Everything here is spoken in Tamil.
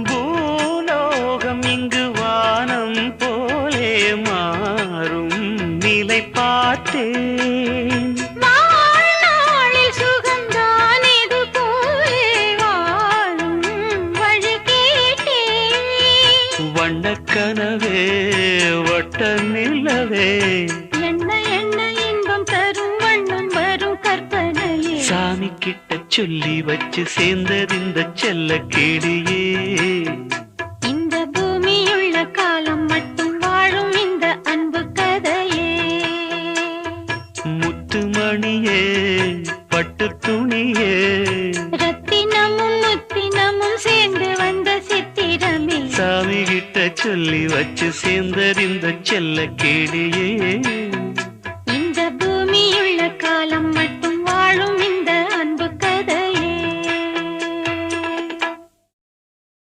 பூலோகம் இங்கு வானம் போலே மாறும் நிலை பார்த்தேன். வாழ்நாளில் சுகந்தான் இது போலே வாழும் வழி கேட்டேன். வண்ணக்கனவே வட்ட நிலவே என்ன என்ன இன்பம் தரும் வண்ணம் வரும் கற்பனையே. சாமி கிட்ட சொல்லி வச்சு சேர்ந்தது இந்த செல்ல கேடியே. இந்த பூமியுள்ள காலம் மட்டும் வாழும் இந்த அன்பு கதையே. முத்துமணியே பட்டு துணியே ரத்தினமும் முத்தினமும் சேர்ந்து வந்த சித்திரமே. சாமி கிட்ட சொல்லி வச்சு சேர்ந்தது இந்த செல்ல கேடியே.